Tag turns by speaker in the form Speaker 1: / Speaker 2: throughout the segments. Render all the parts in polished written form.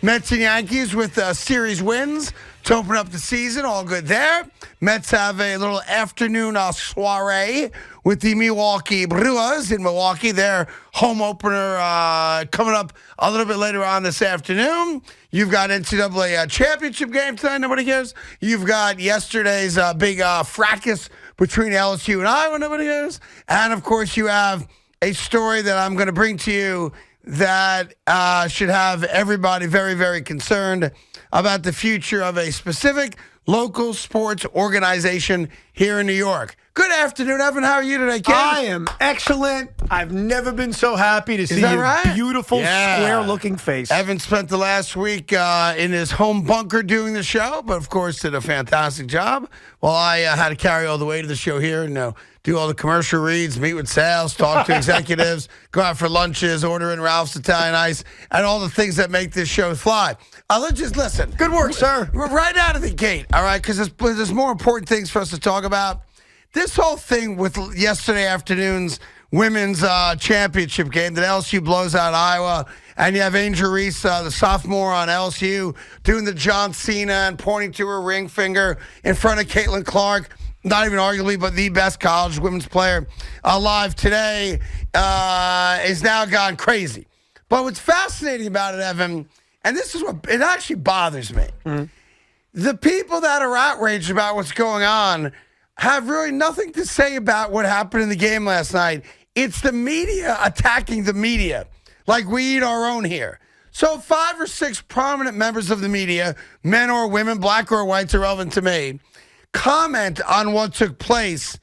Speaker 1: Mets and Yankees with series wins to open up the season. All good there. Mets have a little afternoon soiree with the Milwaukee Brewers in Milwaukee. Their home opener coming up a little bit later on this afternoon. You've got NCAA championship game tonight. Nobody cares. You've got yesterday's big fracas between LSU and Iowa. Nobody cares. And, of course, you have a story that I'm going to bring to you that should have everybody very, very concerned about the future of a specific local sports organization here in New York. Good afternoon, Evan. How are you today, kid?
Speaker 2: I am excellent. I've never been so happy to see your
Speaker 1: right?
Speaker 2: beautiful, square-looking face.
Speaker 1: Evan spent the last week in his home bunker doing the show, but, of course, did a fantastic job. While I had to carry all the way to the show here and do all the commercial reads, meet with sales, talk to executives, go out for lunches, order in Ralph's Italian Ice, and all the things that make this show fly. Let's just listen.
Speaker 2: Good work, sir.
Speaker 1: We're right out of the gate, all right, because there's more important things for us to talk about. This whole thing with yesterday afternoon's women's championship game that LSU blows out Iowa, and you have Angel Reese, the sophomore on LSU, doing the John Cena and pointing to her ring finger in front of Caitlin Clark, not even arguably, but the best college women's player alive today, is now gone crazy. But what's fascinating about it, Evan, and this is what it actually bothers me, the people that are outraged about what's going on have really nothing to say about what happened in the game last night. It's the media attacking the media like we eat our own here. So 5 or 6 prominent members of the media, men or women, black or white, irrelevant to me, comment on what took place.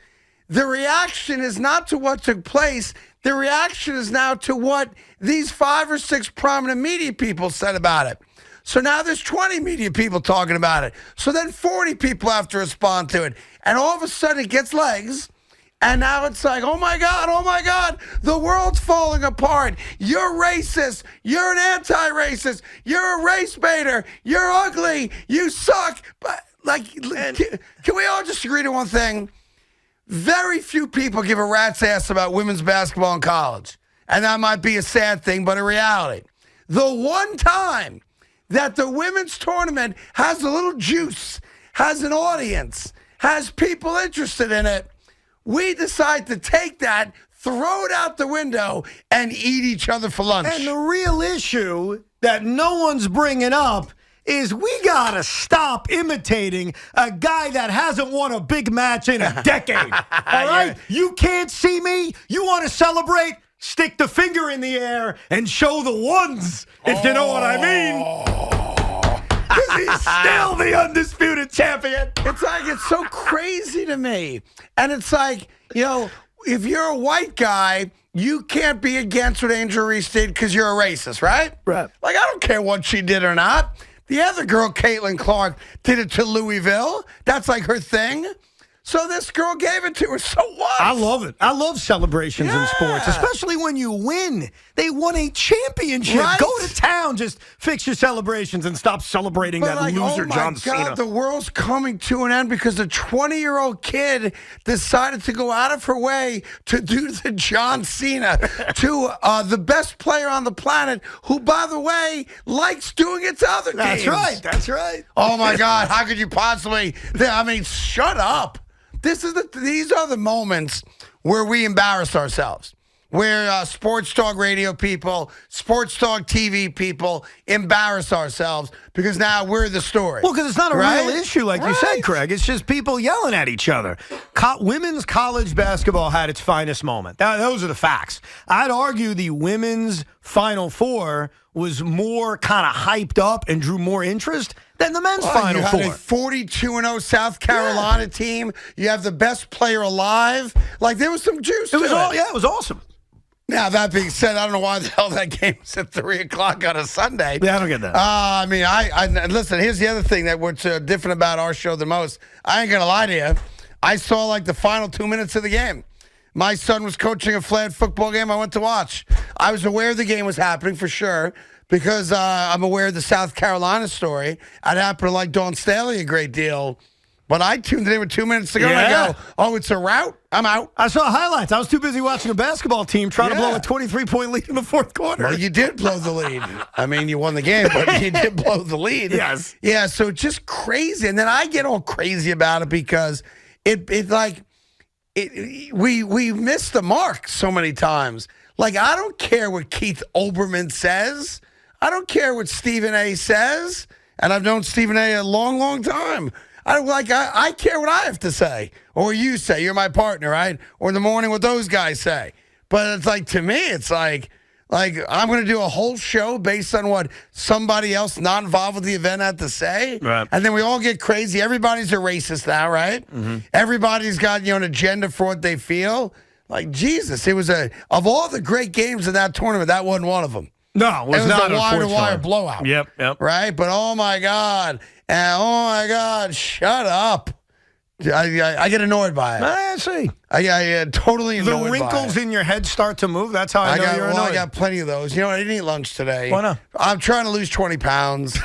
Speaker 1: The reaction is not to what took place. The reaction is now to what these 5 or 6 prominent media people said about it. So now there's 20 media people talking about it. So then 40 people have to respond to it. And all of a sudden it gets legs. And now it's like, oh my God, the world's falling apart. You're racist. You're an anti-racist. You're a race baiter. You're ugly. You suck. But can we all just agree to one thing? Very few people give a rat's ass about women's basketball in college. And that might be a sad thing, but a reality. The one time that the women's tournament has a little juice, has an audience, has people interested in it, we decide to take that, throw it out the window, and eat each other for lunch.
Speaker 2: And the real issue that no one's bringing up is we got to stop imitating a guy that hasn't won a big match in a decade. All right? You can't see me? You want to celebrate? Stick the finger in the air and show the ones, if you know what I mean. Because he's still the undisputed champion.
Speaker 1: It's so crazy to me. And it's like, if you're a white guy, you can't be against what Angel Reese did because you're a racist, right?
Speaker 2: Right.
Speaker 1: Like, I don't care what she did or not. The other girl, Caitlin Clark, did it to Louisville. That's like her thing. So this girl gave it to her. So what?
Speaker 2: I love it. I love celebrations in sports, especially when you win. They won a championship.
Speaker 1: Right?
Speaker 2: Go to town. Just fix your celebrations and stop celebrating that loser John Cena.
Speaker 1: Oh, my God, the world's coming to an end because a 20-year-old kid decided to go out of her way to do the John Cena to the best player on the planet, who, by the way, likes doing it to other teams.
Speaker 2: That's right.
Speaker 1: Oh, my God. How could you possibly? Shut up. These are the moments where we embarrass ourselves, where sports talk radio people, sports talk TV people embarrass ourselves because now we're the story.
Speaker 2: Well, because it's not a real issue, like you said, Craig. It's just people yelling at each other. Women's college basketball had its finest moment. Those are the facts. I'd argue the women's Final Four was more kind of hyped up and drew more interest than the men's Final Four.
Speaker 1: You had a 42-0 South Carolina team. You have the best player alive. Like, there was some juice to it.
Speaker 2: It was awesome.
Speaker 1: Now, that being said, I don't know why the hell that game is at 3 o'clock on a Sunday.
Speaker 2: Yeah, I don't get that.
Speaker 1: Listen, here's the other thing that what's different about our show the most. I ain't going to lie to you. I saw, the final 2 minutes of the game. My son was coaching a flag football game I went to watch. I was aware the game was happening for sure because I'm aware of the South Carolina story. I'd happen to like Dawn Staley a great deal. But I tuned it in with 2 minutes to go, and I
Speaker 2: Yeah.
Speaker 1: go, oh, it's a rout? I'm out.
Speaker 2: I saw highlights. I was too busy watching a basketball team trying to blow
Speaker 1: Yeah.
Speaker 2: a 23-point lead in the fourth quarter.
Speaker 1: Well, you did blow the lead. I mean, you won the game, but you did blow the lead.
Speaker 2: Yes.
Speaker 1: Yeah, so it's just crazy. And then I get all crazy about it because we miss the mark so many times. Like, I don't care what Keith Olbermann says. I don't care what Stephen A. says. And I've known Stephen A. a long, long time. I care what I have to say. Or you say. You're my partner, right? Or in the morning what those guys say. But it's like, to me, it's like I'm going to do a whole show based on what somebody else not involved with the event had to say.
Speaker 2: Right.
Speaker 1: And then we all get crazy. Everybody's a racist now, right? Mm-hmm. Everybody's got, an agenda for what they feel. Like, Jesus, it was of all the great games in that tournament, that wasn't one of them.
Speaker 2: No, it was not
Speaker 1: a wire-to-wire blowout.
Speaker 2: Yep.
Speaker 1: Right? But, oh, my God. And, oh, my God, shut up. I get annoyed by it.
Speaker 2: I see.
Speaker 1: I get totally annoyed by it.
Speaker 2: The wrinkles in your head start to move. That's how I know you're annoyed.
Speaker 1: I got plenty of those. You know, I didn't eat lunch today.
Speaker 2: Why not?
Speaker 1: I'm trying to lose 20 pounds.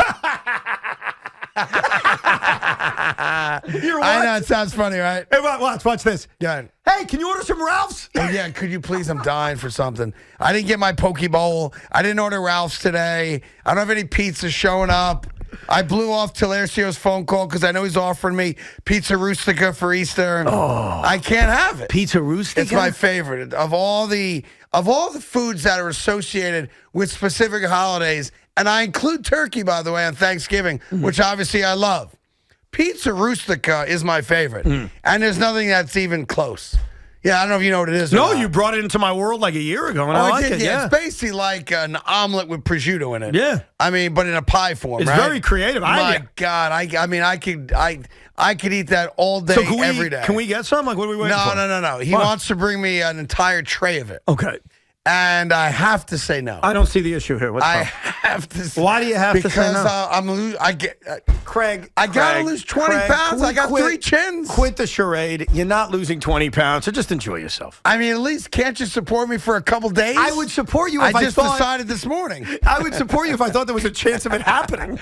Speaker 2: You're what?
Speaker 1: I know, it sounds funny, right?
Speaker 2: Hey, watch this.
Speaker 1: Yeah.
Speaker 2: Hey, can you order some Ralph's?
Speaker 1: Oh, yeah, could you please? I'm dying for something. I didn't get my poke bowl. I didn't order Ralph's today. I don't have any pizza showing up. I blew off Talercio's phone call because I know he's offering me pizza Rustica for Easter.
Speaker 2: Oh.
Speaker 1: I can't have it.
Speaker 2: Pizza Rustica?
Speaker 1: It's my favorite. Of all the foods that are associated with specific holidays, and I include turkey, by the way, on Thanksgiving, which obviously I love. Pizza Rustica is my favorite. And there's nothing that's even close. Yeah, I don't know if you know what it is.
Speaker 2: No, you brought it into my world like a year ago, and I like it. Yeah,
Speaker 1: it's basically like an omelet with prosciutto in it.
Speaker 2: Yeah,
Speaker 1: I mean, but in a pie form.
Speaker 2: It's
Speaker 1: right?
Speaker 2: very creative.
Speaker 1: My God, I mean, I could eat that all day, every day.
Speaker 2: Can we get some? Like, what are we waiting for?
Speaker 1: No. He wants to bring me an entire tray of it.
Speaker 2: Okay.
Speaker 1: And I have to say no.
Speaker 2: I don't see the issue here. What's
Speaker 1: I have to say
Speaker 2: Why do you have to say no?
Speaker 1: Because
Speaker 2: Craig,
Speaker 1: I got to lose 20 pounds. I got 3 chins.
Speaker 2: Quit the charade. You're not losing 20 pounds, so just enjoy yourself.
Speaker 1: I mean, at least can't you support me for a couple days?
Speaker 2: I would support you if
Speaker 1: I just decided this morning.
Speaker 2: I would support you if I thought there was a chance of it happening.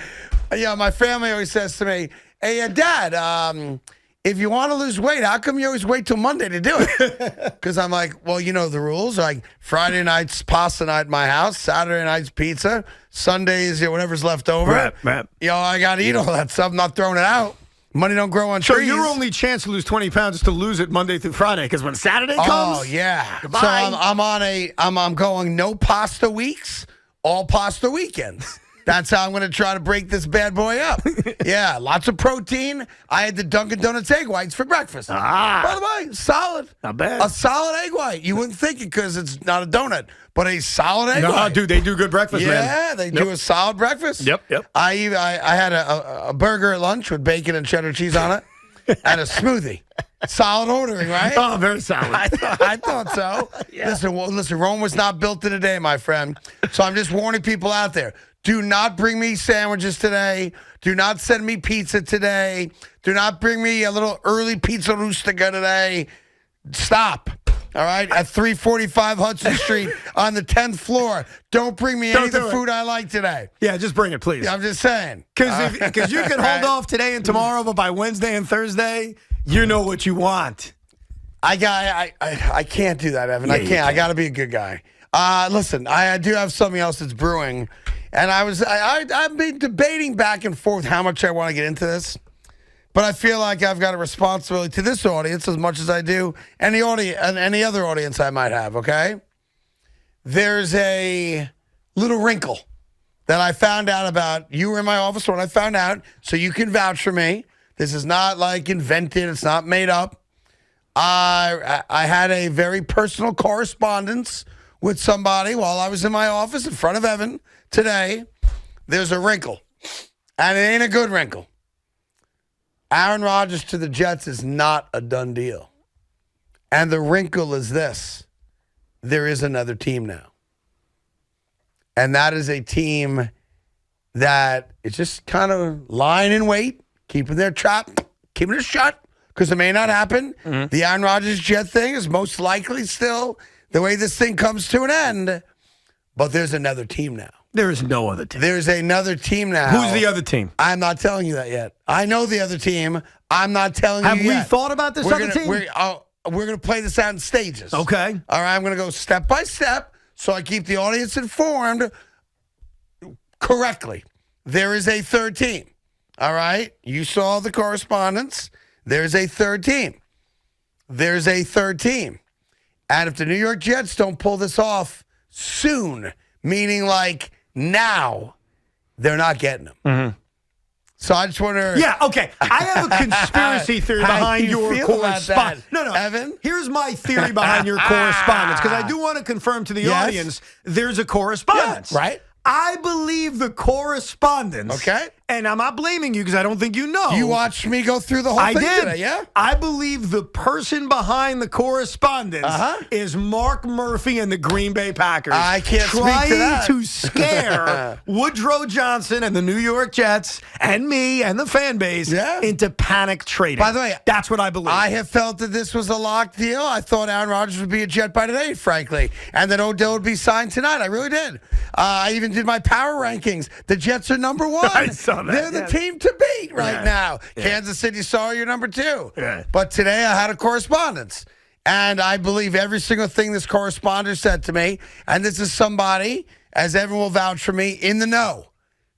Speaker 1: Yeah, my family always says to me, hey, Dad, if you want to lose weight, how come you always wait till Monday to do it? Because I'm like, well, you know the rules. Like Friday night's pasta night at my house, Saturday night's pizza, Sundays, whatever's left over.
Speaker 2: Right.
Speaker 1: I got to eat all that stuff. I'm not throwing it out. Money don't grow on trees.
Speaker 2: So your only chance to lose 20 pounds is to lose it Monday through Friday, because when Saturday comes,
Speaker 1: oh yeah.
Speaker 2: Goodbye.
Speaker 1: So I'm going no pasta weeks, all pasta weekends. That's how I'm going to try to break this bad boy up. Yeah, lots of protein. I had the Dunkin' Donuts egg whites for breakfast. By the way, solid.
Speaker 2: Not bad.
Speaker 1: A solid egg white. You wouldn't think it because it's not a donut, but a solid egg white.
Speaker 2: Dude, they do good breakfast, man.
Speaker 1: Yeah, they do a solid breakfast.
Speaker 2: Yep.
Speaker 1: I had a burger at lunch with bacon and cheddar cheese on it and a smoothie. Solid ordering, right?
Speaker 2: Oh, very solid.
Speaker 1: I thought so. Yeah. Listen, Rome was not built in a day, my friend. So I'm just warning people out there. Do not bring me sandwiches today. Do not send me pizza today. Do not bring me a little early pizza Rustica today. Stop. All right? At 345 Hudson Street on the 10th floor. Don't bring me any of the food I like today.
Speaker 2: Yeah, just bring it, please.
Speaker 1: Yeah, I'm just saying.
Speaker 2: Because you can hold off today and tomorrow, but by Wednesday and Thursday, you know what you want.
Speaker 1: I can't do that, Evan.
Speaker 2: Yeah,
Speaker 1: I can't. I got to be a good guy. Listen, I do have something else that's brewing. And I've been debating back and forth how much I want to get into this. But I feel like I've got a responsibility to this audience as much as I do any other audience I might have, okay? There's a little wrinkle that I found out about. You were in my office when I found out, so you can vouch for me. This is not like invented. It's not made up. I had a very personal correspondence with somebody while I was in my office in front of Evan today. There's a wrinkle, and it ain't a good wrinkle. Aaron Rodgers to the Jets is not a done deal. And the wrinkle is this. There is another team now. And that is a team that is just kind of lying in wait, keeping their trap, keeping it shut, because it may not happen. Mm-hmm. The Aaron Rodgers Jet thing is most likely still the way this thing comes to an end. But there's another team now.
Speaker 2: There is no other team.
Speaker 1: There's another team now.
Speaker 2: Who's the other team?
Speaker 1: I'm not telling you that yet. I know the other team. I'm not telling you yet.
Speaker 2: Have we thought about this other team?
Speaker 1: We're going to play this out in stages.
Speaker 2: Okay.
Speaker 1: All right, I'm going to go step by step so I keep the audience informed correctly. There is a third team. All right? You saw the correspondence. There's a third team. There's a third team. And if the New York Jets don't pull this off soon, meaning like now, they're not getting them.
Speaker 2: Mm-hmm.
Speaker 1: So I just wonder.
Speaker 2: Yeah, okay. I have a conspiracy theory behind your correspondence. No,
Speaker 1: Evan?
Speaker 2: Here's my theory behind your correspondence, because I do want to confirm to the audience there's a correspondence.
Speaker 1: Yeah, right?
Speaker 2: I believe the correspondence.
Speaker 1: Okay.
Speaker 2: And I'm not blaming you because I don't think you know.
Speaker 1: You watched me go through the whole thing today, yeah?
Speaker 2: I believe the person behind the correspondence is Mark Murphy and the Green Bay Packers.
Speaker 1: I can't speak to that.
Speaker 2: Trying to scare Woodrow Johnson and the New York Jets and me and the fan base into panic trading.
Speaker 1: By the way,
Speaker 2: that's what I believe.
Speaker 1: I have felt that this was a locked deal. I thought Aaron Rodgers would be a Jet by today, frankly, and that Odell would be signed tonight. I really did. I even did my power rankings. The Jets are number one.
Speaker 2: I saw that.
Speaker 1: They're the team to beat right now. Kansas City, sorry, you're number two. But today I had a correspondence. And I believe every single thing this correspondent said to me. And this is somebody, as everyone will vouch for me, in the know.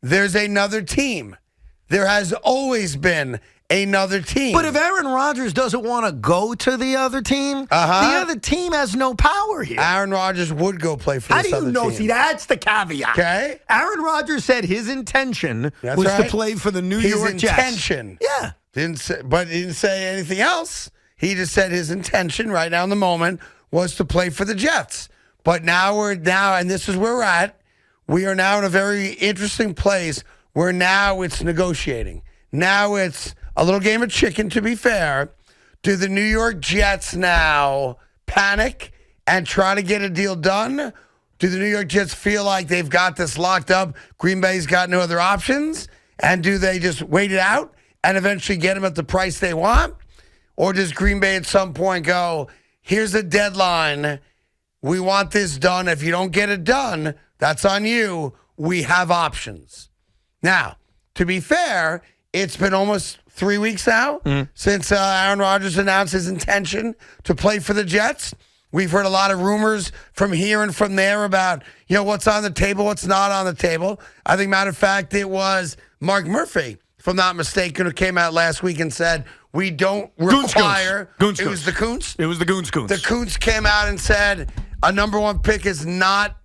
Speaker 1: There's another team. There has always been another team.
Speaker 2: But if Aaron Rodgers doesn't want to go to the other team, the other team has no power here.
Speaker 1: Aaron Rodgers would go play for this other team.
Speaker 2: How do you know? See, that's the caveat.
Speaker 1: Okay.
Speaker 2: Aaron Rodgers said his intention was to play for the New York Jets.
Speaker 1: His intention.
Speaker 2: Yeah.
Speaker 1: But he didn't say anything else. He just said his intention right now in the moment was to play for the Jets. But now and this is where we're at, we are now in a very interesting place where now it's negotiating. Now it's a little game of chicken, to be fair. Do the New York Jets now panic and try to get a deal done? Do the New York Jets feel like they've got this locked up? Green Bay's got no other options? And do they just wait it out and eventually get them at the price they want? Or does Green Bay at some point go, here's a deadline. We want this done. If you don't get it done, that's on you. We have options. Now, to be fair, it's been almost 3 weeks now since Aaron Rodgers announced his intention to play for the Jets. We've heard a lot of rumors from here and from there about, what's on the table, what's not on the table. I think, matter of fact, it was Mark Murphy, if I'm not mistaken, who came out last week and said, we don't require.
Speaker 2: Goons.
Speaker 1: It was the Coons?
Speaker 2: It was the Goons.
Speaker 1: The Coons came out and said a number one pick is not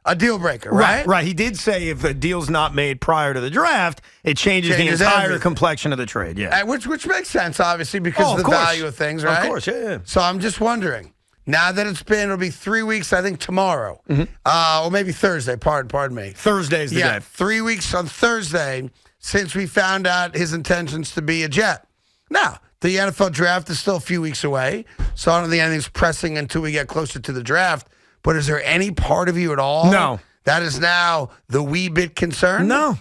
Speaker 1: a deal breaker, right?
Speaker 2: Right. He did say if the deal's not made prior to the draft, it changes the entire complexion of the trade. Yeah,
Speaker 1: which makes sense, obviously, because of the value of things, right?
Speaker 2: Of course, yeah.
Speaker 1: So I'm just wondering, now that it'll be 3 weeks, I think, tomorrow, or maybe Thursday, pardon me.
Speaker 2: Thursday's the day.
Speaker 1: 3 weeks on Thursday since we found out his intentions to be a Jet. Now, the NFL draft is still a few weeks away, so I don't think anything's pressing until we get closer to the draft. But is there any part of you at all that is now the wee bit concerned?
Speaker 2: No.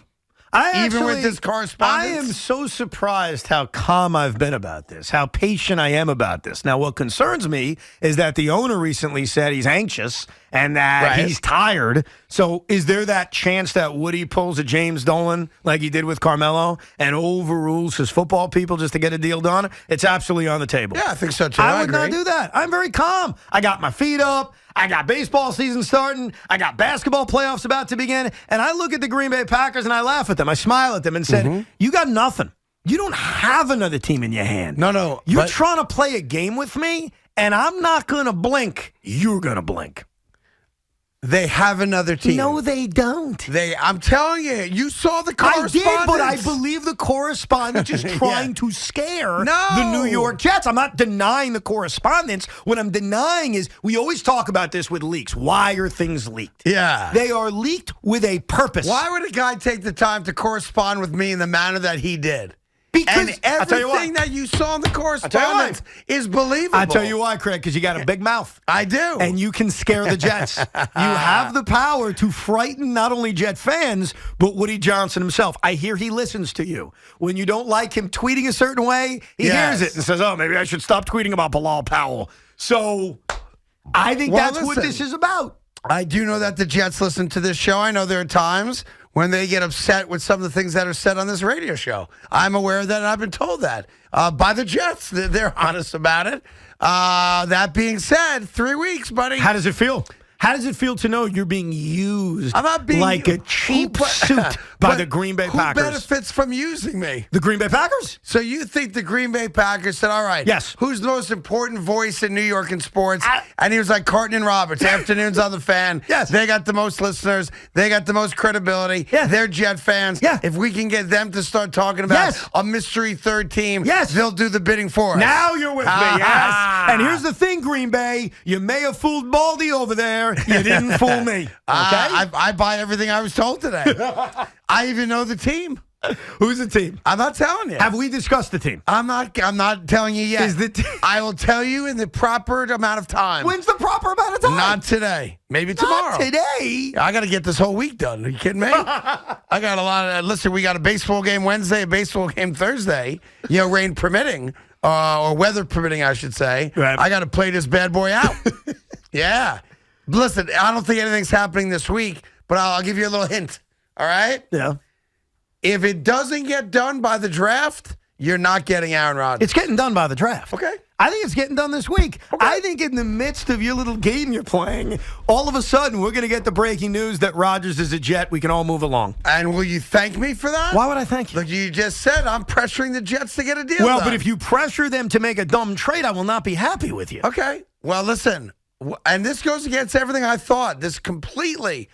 Speaker 1: Even with this correspondence?
Speaker 2: I am so surprised how calm I've been about this, how patient I am about this. Now, what concerns me is that the owner recently said he's anxious and that he's tired. So is there that chance that Woody pulls a James Dolan like he did with Carmelo and overrules his football people just to get a deal done? It's absolutely on the table.
Speaker 1: Yeah, I think so, too.
Speaker 2: I would not do that. I'm very calm. I got my feet up. I got baseball season starting. I got basketball playoffs about to begin. And I look at the Green Bay Packers and I laugh at them. I smile at them and said, you got nothing. You don't have another team in your hand.
Speaker 1: No.
Speaker 2: You're trying to play a game with me, and I'm not going to blink. You're going to blink.
Speaker 1: They have another team.
Speaker 2: No, they don't.
Speaker 1: I'm telling you, you saw the correspondence.
Speaker 2: I did, but I believe the correspondence is trying to scare the New York Jets. I'm not denying the correspondence. What I'm denying is we always talk about this with leaks. Why are things leaked?
Speaker 1: Yeah.
Speaker 2: They are leaked with a purpose.
Speaker 1: Why would a guy take the time to correspond with me in the manner that he did?
Speaker 2: Because
Speaker 1: and everything that you saw in the correspondence is believable.
Speaker 2: I tell you why, Craig, because you got a big mouth.
Speaker 1: I do.
Speaker 2: And you can scare the Jets. You have the power to frighten not only Jet fans, but Woody Johnson himself. I hear he listens to you. When you don't like him tweeting a certain way, he hears it and says, maybe I should stop tweeting about Bilal Powell. So I think that's what this is about.
Speaker 1: I do know that the Jets listen to this show. I know there are times when they get upset with some of the things that are said on this radio show. I'm aware of that, and I've been told that by the Jets. They're honest about it. That being said, 3 weeks, buddy.
Speaker 2: How does it feel? How does it feel to know you're being used
Speaker 1: I'm not being,
Speaker 2: like a cheap suit by the Green Bay Packers?
Speaker 1: Who benefits from using me?
Speaker 2: The Green Bay Packers?
Speaker 1: So you think the Green Bay Packers said, all right,
Speaker 2: yes,
Speaker 1: who's the most important voice in New York in sports? And he was like Carton and Roberts, afternoons on the fan.
Speaker 2: Yes.
Speaker 1: They got the most listeners. They got the most credibility.
Speaker 2: Yeah.
Speaker 1: They're Jet fans.
Speaker 2: Yeah.
Speaker 1: If we can get them to start talking about a mystery third team, they'll do the bidding for us.
Speaker 2: Now you're with me, yes. And here's the thing, Green Bay. You may have fooled Baldy over there. You didn't fool me. Okay?
Speaker 1: I buy everything I was told today. I even know the team.
Speaker 2: Who's the team?
Speaker 1: I'm not telling you.
Speaker 2: Have we discussed the team?
Speaker 1: I'm not telling you yet.
Speaker 2: Is the team?
Speaker 1: I will tell you in the proper amount of time.
Speaker 2: When's the proper amount of time?
Speaker 1: Not today. Maybe tomorrow.
Speaker 2: Not today.
Speaker 1: I got to get this whole week done. Are you kidding me? I got a lot of. Listen, we got a baseball game Wednesday, a baseball game Thursday. Rain permitting, or weather permitting, I should say.
Speaker 2: Right.
Speaker 1: I got to play this bad boy out. Yeah. Listen, I don't think anything's happening this week, but I'll give you a little hint. All right?
Speaker 2: Yeah.
Speaker 1: If it doesn't get done by the draft, you're not getting Aaron Rodgers.
Speaker 2: It's getting done by the draft.
Speaker 1: Okay.
Speaker 2: I think it's getting done this week.
Speaker 1: Okay.
Speaker 2: I think in the midst of your little game you're playing, all of a sudden we're going to get the breaking news that Rodgers is a Jet. We can all move along.
Speaker 1: And will you thank me for that?
Speaker 2: Why would I thank you?
Speaker 1: Look, you just said I'm pressuring the Jets to get a deal
Speaker 2: Well,
Speaker 1: done.
Speaker 2: but if you pressure them to make a dumb trade, I will not be happy with you.
Speaker 1: Okay. Well, listen. And this goes against everything I thought. This completely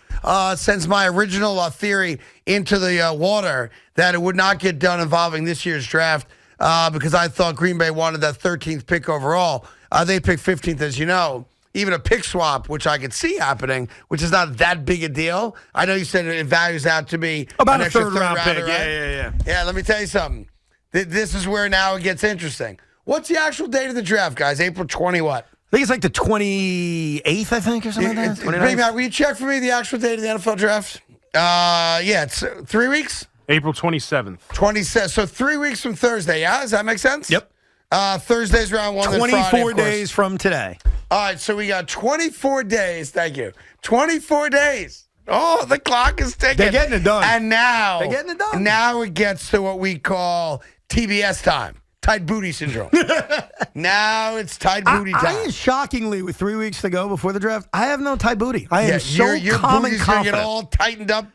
Speaker 1: sends my original theory into the water that it would not get done involving this year's draft because I thought Green Bay wanted that 13th pick overall. They picked 15th, as you know. Even a pick swap, which I could see happening, which is not that big a deal. I know you said it values out to be
Speaker 2: about
Speaker 1: an
Speaker 2: a
Speaker 1: extra
Speaker 2: third round pick.
Speaker 1: Right?
Speaker 2: Yeah.
Speaker 1: Yeah, let me tell you something. This is where now it gets interesting. What's the actual date of the draft, guys? April 20 what?
Speaker 2: I think it's like the 28th, I think, or something like that.
Speaker 1: Bring Matt, will you check for me the actual date of the NFL draft? Yeah, it's 3 weeks.
Speaker 3: April 27th.
Speaker 1: 27. So 3 weeks from Thursday, yeah? Does that make sense?
Speaker 2: Yep.
Speaker 1: Thursday's round one.
Speaker 2: 24 days from today.
Speaker 1: All right, so we got 24 days. Thank you. 24 days. Oh, the clock is ticking.
Speaker 2: They're getting it done.
Speaker 1: And now,
Speaker 2: they're getting it done.
Speaker 1: Now it gets to what we call TBS time. Tight booty syndrome. Now it's tight booty time.
Speaker 2: I am shockingly, with 3 weeks to go before the draft, I have no tight booty. I am so
Speaker 1: your
Speaker 2: calm and
Speaker 1: booty's gonna
Speaker 2: confident.
Speaker 1: get all tightened up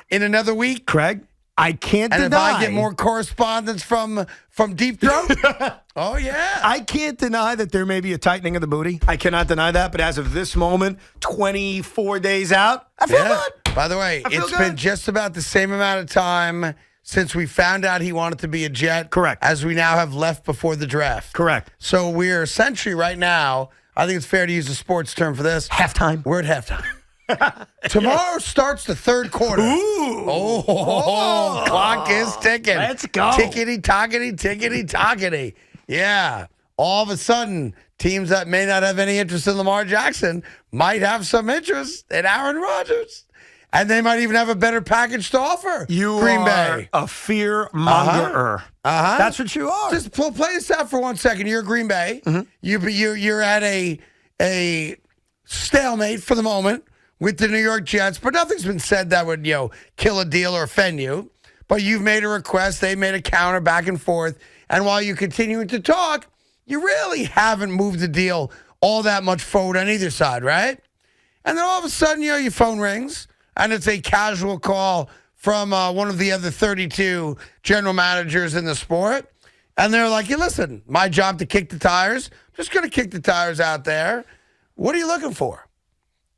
Speaker 1: in another week.
Speaker 2: Craig, I can't
Speaker 1: and
Speaker 2: deny.
Speaker 1: if I get more correspondence from Deep Throat, oh yeah,
Speaker 2: I can't deny that there may be a tightening of the booty. I cannot deny that. But as of this moment, 24 days out, I feel good.
Speaker 1: By the way, it's been just about the same amount of time since we found out he wanted to be a Jet.
Speaker 2: Correct.
Speaker 1: As we now have left before the draft.
Speaker 2: Correct.
Speaker 1: So we're essentially right now, I think it's fair to use a sports term for this.
Speaker 2: Halftime.
Speaker 1: We're at halftime. Tomorrow starts the third quarter.
Speaker 2: Ooh.
Speaker 1: Oh, clock is ticking.
Speaker 2: Let's go.
Speaker 1: Tickety, tockety. Yeah. All of a sudden, teams that may not have any interest in Lamar Jackson might have some interest in Aaron Rodgers. And they might even have a better package to offer.
Speaker 2: You
Speaker 1: Green
Speaker 2: are
Speaker 1: Bay.
Speaker 2: a fear-mongerer. That's what you are.
Speaker 1: Just play this out for 1 second. You're Green Bay. Mm-hmm. You're at a stalemate for the moment with the New York Jets, but nothing's been said that would kill a deal or offend you. But you've made a request. They made a counter back and forth. And while you're continuing to talk, you really haven't moved the deal all that much forward on either side, right? And then all of a sudden, your phone rings. And it's a casual call from one of the other 32 general managers in the sport. And they're like, hey, listen, my job to kick the tires. I'm just going to kick the tires out there. What are you looking for?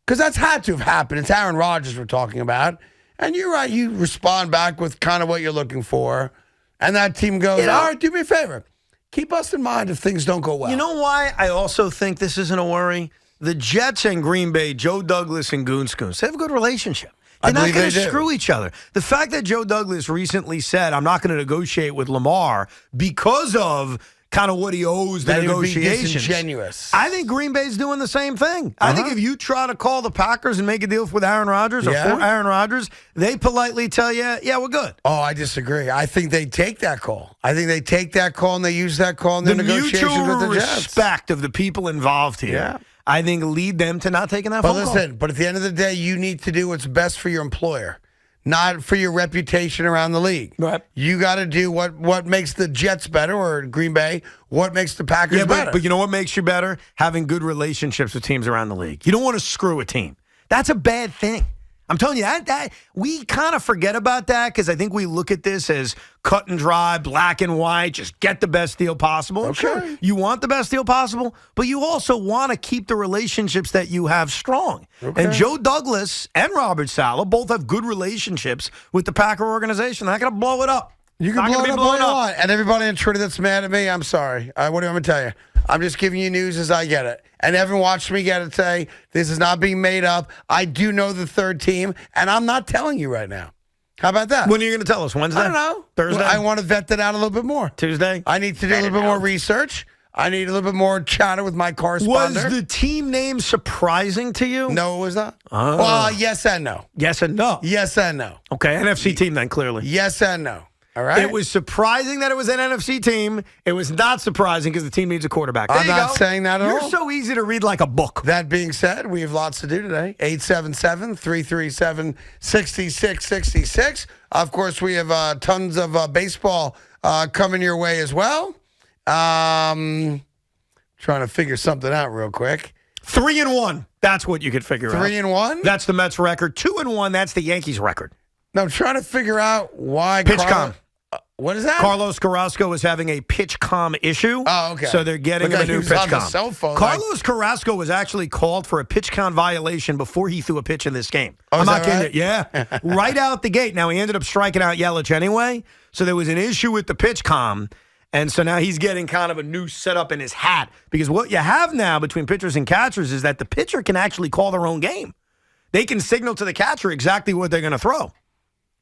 Speaker 1: Because that's had to have happened. It's Aaron Rodgers we're talking about. And you're right. You respond back with kind of what you're looking for. And that team goes, all right, do me a favor. Keep us in mind if things don't go well.
Speaker 2: You know why I also think this isn't a worry? The Jets and Green Bay, Joe Douglas and Goonscoons, they have a good relationship. They're not going to screw each other. The fact that Joe Douglas recently said, I'm not going to negotiate with Lamar because of kind of what he owes the negotiations.
Speaker 1: Disingenuous.
Speaker 2: I think Green Bay's doing the same thing. I think if you try to call the Packers and make a deal with Aaron Rodgers or for Aaron Rodgers, they politely tell you, yeah, we're good.
Speaker 1: Oh, I disagree. I think they take that call. I think they take that call and they use that call in their negotiations with the Jets.
Speaker 2: The mutual respect of the people involved here.
Speaker 1: Yeah.
Speaker 2: I think lead them to not taking that
Speaker 1: But
Speaker 2: phone call.
Speaker 1: listen, but at the end of the day, you need to do what's best for your employer, not for your reputation around the league.
Speaker 2: Right.
Speaker 1: You got to do what makes the Jets better, or Green Bay, what makes the Packers better.
Speaker 2: But you know what makes you better? Having good relationships with teams around the league. You don't want to screw a team. That's a bad thing. I'm telling you, that we kind of forget about that because I think we look at this as cut and dry, black and white, just get the best deal possible.
Speaker 1: Okay.
Speaker 2: Sure, you want the best deal possible, but you also want to keep the relationships that you have strong.
Speaker 1: Okay.
Speaker 2: And Joe Douglas and Robert Saleh both have good relationships with the Packer organization. They're not going to blow it up.
Speaker 1: You can
Speaker 2: Not
Speaker 1: blow
Speaker 2: gonna
Speaker 1: it
Speaker 2: be
Speaker 1: up all
Speaker 2: blown
Speaker 1: you
Speaker 2: up.
Speaker 1: want. And everybody on Twitter that's mad at me, I'm sorry. What do you want me to tell you? I'm just giving you news as I get it. And Evan watched me get it today. This is not being made up. I do know the third team, and I'm not telling you right now. How about that?
Speaker 2: When are you going to tell us? Wednesday?
Speaker 1: I don't know.
Speaker 2: Thursday?
Speaker 1: I want to vet that out a little bit more.
Speaker 2: Tuesday?
Speaker 1: I need to do a little bit more research. I need a little bit more chatter with my correspondent.
Speaker 2: Was the team name surprising to you?
Speaker 1: No, it was not.
Speaker 2: Oh.
Speaker 1: Well, yes and no.
Speaker 2: Yes and no.
Speaker 1: Yes and no.
Speaker 2: Okay, NFC team then, clearly.
Speaker 1: Yes and no. All right?
Speaker 2: It was surprising that it was an NFC team. It was not surprising because the team needs a quarterback. There
Speaker 1: I'm
Speaker 2: you
Speaker 1: not
Speaker 2: go.
Speaker 1: saying that at all.
Speaker 2: You're so easy to read like a book.
Speaker 1: That being said, we have lots to do today. 877-337-6666. Of course, we have tons of baseball coming your way as well. Trying to figure something out real quick.
Speaker 2: 3-1. That's what you could figure out.
Speaker 1: 3-1?
Speaker 2: That's the Mets record. 2-1. That's the Yankees record.
Speaker 1: No, I'm trying to figure out why.
Speaker 2: PitchCom.
Speaker 1: What is that?
Speaker 2: Carlos Carrasco is having a PitchCom issue.
Speaker 1: Oh, okay.
Speaker 2: So they're getting
Speaker 1: Look
Speaker 2: him a
Speaker 1: like
Speaker 2: new
Speaker 1: he was on the
Speaker 2: PitchCom.
Speaker 1: cell phone,
Speaker 2: Carlos Carrasco was actually called for a PitchCom violation before he threw a pitch in this game.
Speaker 1: Oh,
Speaker 2: I'm
Speaker 1: is
Speaker 2: not
Speaker 1: that
Speaker 2: kidding
Speaker 1: right?
Speaker 2: you. Yeah. Right out the gate. Now, he ended up striking out Yelich anyway. So there was an issue with the PitchCom. And so now he's getting kind of a new setup in his hat. Because what you have now between pitchers and catchers is that the pitcher can actually call their own game. They can signal to the catcher exactly what they're going to throw.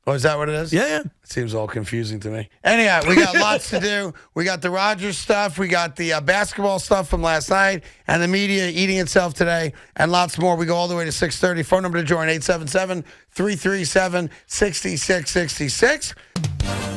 Speaker 1: Oh, is that what it is?
Speaker 2: Yeah.
Speaker 1: It seems all confusing to me. Anyhow, we got lots to do. We got the Rodgers stuff. We got the basketball stuff from last night and the media eating itself today and lots more. We go all the way to 6:30. Phone number to join, 877-337-6666.